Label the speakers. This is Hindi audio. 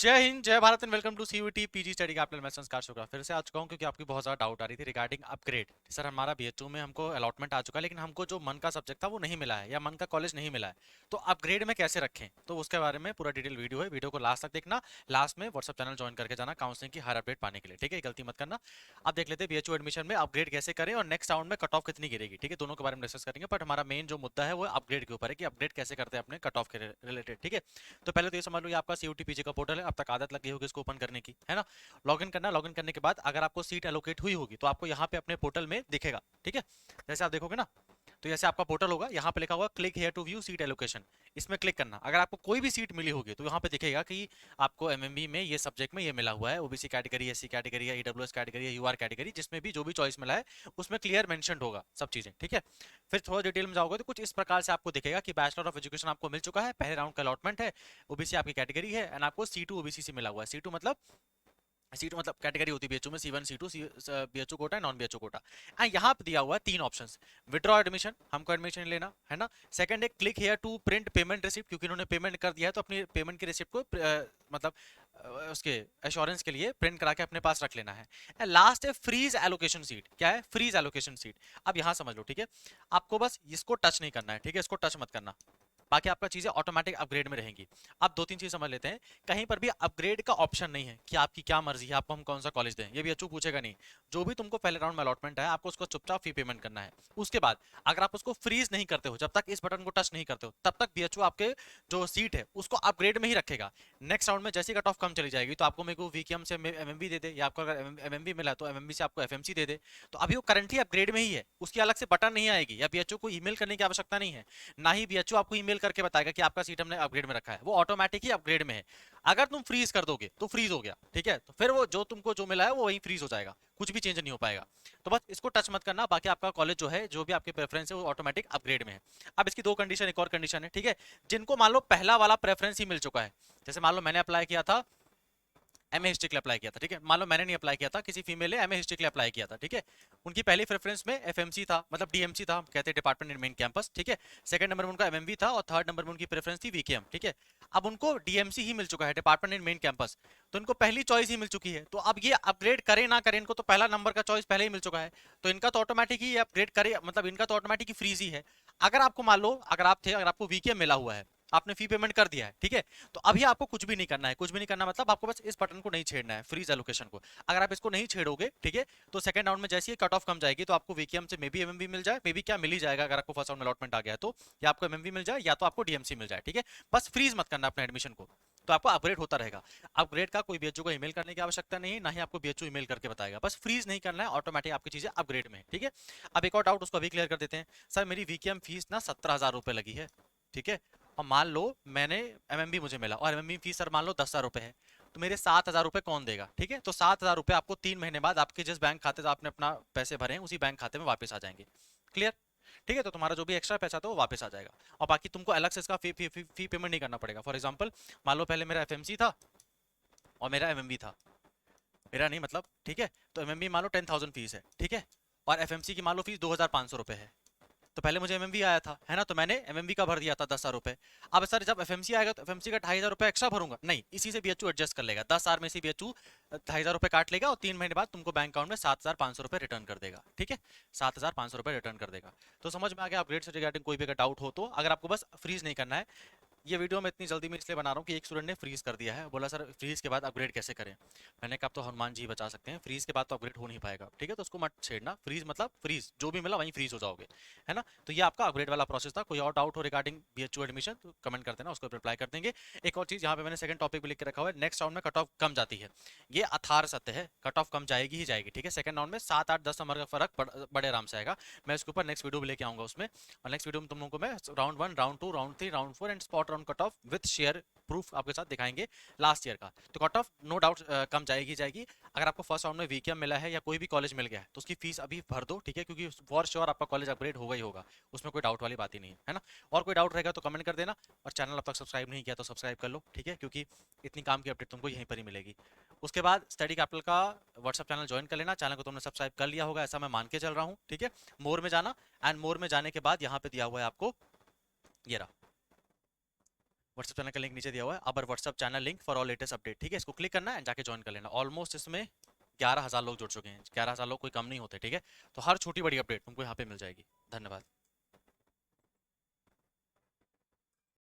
Speaker 1: जय हिंद, जय Bharat and welcome to CUT PG study capital. मैं संस्कार शुक्ला फिर से आ चुका हूं क्योंकि आपकी बहुत ज़्यादा डाउट आ रही थी रिगार्डिंग अपग्रेड। सर हमारा बीएचयू में हमको अलॉटमेंट आ चुका है लेकिन हमको जो मन का सब्जेक्ट था वो नहीं मिला है या मन का कॉलेज नहीं मिला है, तो अपग्रेड में कैसे रखें। तो उसके बारे में पूरा डिटेल वीडियो है, वीडियो को लास्ट तक देखना। लास्ट में व्हाट्सअप चैनल ज्वाइन करके जाना काउंसलिंग की हर अपडेट पाने के लिए, ठीक है। गलती मत करना। अब देख लेते हैं बीएचयू एडमिशन में अपग्रेड कैसे करें और नेक्स्ट राउंड में कट ऑफ कितनी गिरेगी, ठीक है। दोनों के बारे में डिस्कस करेंगे, बट हमारा मेन जो मुद्दा है वो अपग्रेड के ऊपर है कि अपग्रेड कैसे करते हैं अपने कट ऑफ के रिलेटेड, ठीक है। तो पहले तो ये समझ लो, ये आपका सीयूटी पीजी का पोर्टल है, अब तक आदत लगी होगी इसको ओपन करने की, है ना। लॉगिन करना, लॉगिन करने के बाद अगर आपको सीट एलोकेट हुई होगी तो आपको यहाँ पे अपने पोर्टल में दिखेगा, ठीक है। जैसे आप देखोगे ना, तो जैसे आपका पोर्टल होगा, यहाँ पे लिखा होगा click here to view seat allocation. इसमें क्लिक करना। अगर आपको कोई भी सीट मिली होगी तो यहाँ पे दिखेगा कि आपको एमएमबी में ये सब्जेक्ट में ये मिला हुआ है, ओबीसी कैटेगरी, एससी कैटेगरी या ईडब्ल्यूएस कैटेगरी या यूआर कैटेगरी, जिसमें भी जो भी चॉइस मिला है उसमें क्लियर मेंशन होगा सब चीजें, ठीक है। फिर थोड़ा डिटेल में जाओगे तो कुछ इस प्रकार से आपको दिखेगा कि बैचलर ऑफ एजुकेशन आपको मिल चुका है, पहले राउंड का अलॉटमेंट है, ओबीसी आपकी कैटेगरी है एंड आपको सी टू ओबीसी से मिला हुआ है। सी टू मतलब कैटेगरी होती है बीएचयू में, सी1 सी2 BHU quota non BHU quota. And यहाँ पे दिया हुआ है तीन ऑप्शंस। विड्रॉ एडमिशन, हमको एडमिशन लेना है ना। सेकंड है click here to print payment receipt, क्योंकि इन्होंने पेमेंट कर दिया है तो अपनी पेमेंट की रिसिप्ट को मतलब उसके एश्योरेंस के लिए प्रिंट करा के अपने पास रख लेना है। एंड लास्ट है फ्रीज एलोकेशन सीट। क्या है? Freeze allocation seat. अब यहाँ समझ लो, ठीक है। आपको बस इसको टच नहीं करना है, ठीक है, इसको टच मत करना, बाकी आपका चीजें ऑटोमेटिक अपग्रेड में रहेंगी। अब दो तीन चीज समझ लेते हैं। कहीं पर भी अपग्रेड का ऑप्शन नहीं है कि आपकी क्या मर्जी है, आपको हम कौन सा कॉलेज दें, ये भी अच्छू पूछेगा नहीं। जो भी तुमको पहले राउंड में अलॉटमेंट है आपको उसको चुपचाप फी पेमेंट करना है। उसके बाद अगर आप उसको फ्रीज नहीं करते हो, जब तक इस बटन को टच नहीं करते हो, तब तक बीएचयू आपके जो सीट है उसको अपग्रेड में ही रखेगा। नेक्स्ट राउंड में जैसी कट ऑफ कम चली जाएगी तो आपको मेरे को वीकेएम से एमएमबी दे दे, या आपको अगर एमएमबी मिला तो एमएमबी से आपको एफएमसी दे दे। तो अभी वो करंटली अपग्रेड में ही है, उसकी अलग से बटन नहीं आएगी या बीएचयू को ईमेल करने की आवश्यकता नहीं है। ना ही बीएचयू आपको ईमेल करके बताएगा कि आपका सीट हमने अपग्रेड में रखा है, वो ऑटोमेटिक ही अपग्रेड में है। अगर तुम फ्रीज कर दोगे तो फ्रीज हो गया, ठीक है, तो फिर वो जो तुमको जो मिला है वो वही फ्रीज हो जाएगा, कुछ भी चेंज नहीं हो पाएगा। तो बस इसको टच मत करना, बाकी आपका कॉलेज जो है, जो भी आपके प्रेफरेंस है वो ऑटोमेटिक अपग्रेड में है। अब इसकी दो कंडीशन, एक और कंडीशन है, ठीक है। जिनको मान लो पहला वाला प्रेफरेंस ही मिल चुका है, जैसे मान लो मैंने अप्लाई किया था एमए हिस्ट्री के लिए अप्लाई किया था, ठीक है। मान लो मैंने नहीं अप्लाई किया था, किसी फीमेल ने एमए हिस्ट्री के लिए अप्लाई किया था, ठीक है। उनकी पहली प्रेफरेंस में एफएमसी था, मतलब डीएमसी था, हम कहते हैं डिपार्टमेंट इन मेन कैंपस, ठीक है। सेकंड नंबर में उनका एमएमवी था और थर्ड नंबर में उनकी प्रेफरेंस थी वीकेएम, ठीक है। अब उनको डीएमसी ही मिल चुका है, डिपार्टमेंट इन मेन कैंपस, तो इनको पहली चॉइस ही मिल चुकी है। तो अब ये अपग्रेड करे ना करे, इनको तो पहला नंबर का चॉइस पहले ही मिल चुका है, तो इनका तो ऑटोमेटिक ही अपग्रेड करे, मतलब इनका तो ऑटोमेटिक ही फ्रीज ही है। अगर आपको मान लो, अगर आप थे, अगर आपको वीकेएम मिला हुआ है, आपने फी पेमेंट कर दिया है, ठीक है, तो अभी आपको कुछ भी नहीं करना है। कुछ भी नहीं करना मतलब आपको बस इस बटन को नहीं छेड़ना है, फ्रीज एलोकेशन को। अगर आप इसको नहीं छेड़ोगे, ठीक है, तो सेकंड राउंड में जैसे ही कट ऑफ कम जाएगी तो आपको वीकेएम से मे बी एमएमबी मिल जाए, मे बी क्या मिल ही जाएगा अगर आपको फर्स्ट राउंड में अलॉटमेंट आ गया तो, या आपको एमएमबी मिल जाए या तो आपको डीएमसी मिल जाए, ठीक है। बस फ्रीज मत करना अपने एडमिशन को, तो आपको अपग्रेड होता रहेगा। अपग्रेड का कोई बीएचयू को ईमेल करने की आवश्यकता नहीं है, ना ही आपको बीएचयू ईमेल करके बताएगा, बस फ्रीज नहीं करना है, ऑटोमेटिक आपकी चीजें अपग्रेड में है, ठीक है। अब एक और डाउट, उसको अभी क्लियर कर देते हैं। सर मेरी वीकेएम फीस ना 17,000 रुपए लगी है, ठीक है, और मान लो मैंने एमएमबी मुझे मिला और एमएमबी फीस सर मान लो 10,000 रुपए है, तो मेरे 7,000 रुपए कौन देगा, ठीक है। तो 7,000 रुपए आपको 3 महीने बाद आपके जिस बैंक खाते से आपने अपना पैसे भरे हैं उसी बैंक खाते में वापस आ जाएंगे। क्लियर? ठीक है, तो तुम्हारा जो भी एक्स्ट्रा पैसा था वो वापस आ जाएगा, और बाकी तुमको अलग से इसका फी पेमेंट नहीं करना पड़ेगा। फॉर एग्जाम्पल, मान लो पहले मेरा एफएमसी था और मेरा एमएमबी था, मेरा नहीं मतलब, ठीक है, तो एमएमबी मान लो 10,000 फीस है, ठीक है, और एफएमसी की मान लो फीस 2,500 रुपए है। तो पहले मुझे एमएमवी आया था, है ना, तो मैंने एमएमवी का भर दिया था 10,000 रुपए। अब सर जब एफएमसी आएगा तो एफएमसी का 2,500 रुपए एक्स्ट्रा भरूंगा? नहीं, इसी से बीएचयू एडजस्ट कर लेगा, 10,000 में से बीएचयू 2,500 रुपए काट लेगा और 3 महीने बाद तुमको बैंक अकाउंट में 7,500 रुपए रिटर्न कर देगा, ठीक है। 7,500 रुपए रिटर्न कर देगा। तो समझ में आ गया अपग्रेड से रिगार्डिंग कोई भी अगर डाउट हो तो। अगर आपको बस फ्रीज नहीं करना है, ये वीडियो मैं इतनी जल्दी में इसलिए बना रहा हूँ कि एक स्टूडेंट ने फ्रीज कर दिया है, बोला सर फ्रीज के बाद अपग्रेड कैसे करें। मैंने कहा अब तो हनुमान जी बचा सकते हैं, फ्रीज के बाद तो अपग्रेड हो नहीं पाएगा, ठीक है, तो उसको मत छेड़ना। फ्रीज मतलब फ्रीज, जो भी मिला वहीं फ्रीज हो जाओगे, है ना। तो ये आपका अपग्रेड वाला प्रोसेस था। कोई और डाउट हो रिगार्डिंग बीएचयू एडमिशन तो कमेंट कर देना, उसको रिप्लाई कर देंगे। एक और चीज यहाँ पे मैंने सेकंड टॉपिक भी लिख के रखा हुआ है, नेक्स्ट राउंड में कट ऑफ कम जाती है, ये अथार सत्य है, कट ऑफ कम जाएगी ही जाएगी, ठीक है। सेकंड राउंड में 7 8 10 नंबर का फर्क बड़े आराम से आएगा। मैं इसके ऊपर नेक्स्ट वीडियो भी लेके आऊंगा उसमें, और नेक्स्ट वीडियो में तुम लोगों को मैं round 1 round 2 round 3 round 4 and spot round cut off with share proof आपके साथ दिखाएंगे लास्ट ईयर का। तो कट ऑफ नो डाउट कम जाएगी जाएगी। अगर आपको फर्स्ट राउंड में वीकेएम मिला है या कोई भी कॉलेज मिल गया है तो उसकी फीस अभी भर दो, ठीक है, क्योंकि फॉर श्योर आपका कॉलेज अपग्रेड होगा ही होगा, उसमें कोई डाउट वाली बात ही नहीं है ना। और कोई डाउट रहेगा तो कमेंट कर देना, और चैनल अब तक सब्सक्राइब नहीं किया तो सब्सक्राइब कर लो, ठीक है, क्योंकि इतनी काम की अपडेट तुमको यहीं पर ही मिलेगी। उसके बाद स्टडी कैपिटल का व्हाट्सअप चैनल ज्वाइन कर लेना, चैनल को तुमने सब्सक्राइब कर लिया होगा ऐसा मैं मान के चल रहा हूँ, ठीक है। मोर में जाना, एंड मोर में जाने के बाद यहाँ पे दिया हुआ है आपको, ये रहा, व्हाट्सएप चैनल का लिंक नीचे दिया हुआ है, अबर WhatsApp channel link for all latest update, ठीक है। इसको क्लिक करना है, जाके ज्वाइन कर लेना। ऑलमोस्ट इसमें 11,000 लोग जुड़ चुके हैं, 11,000 लोग कोई कम नहीं होते, ठीक है। तो हर छोटी बड़ी अपडेट तुमको यहाँ पे मिल जाएगी। धन्यवाद।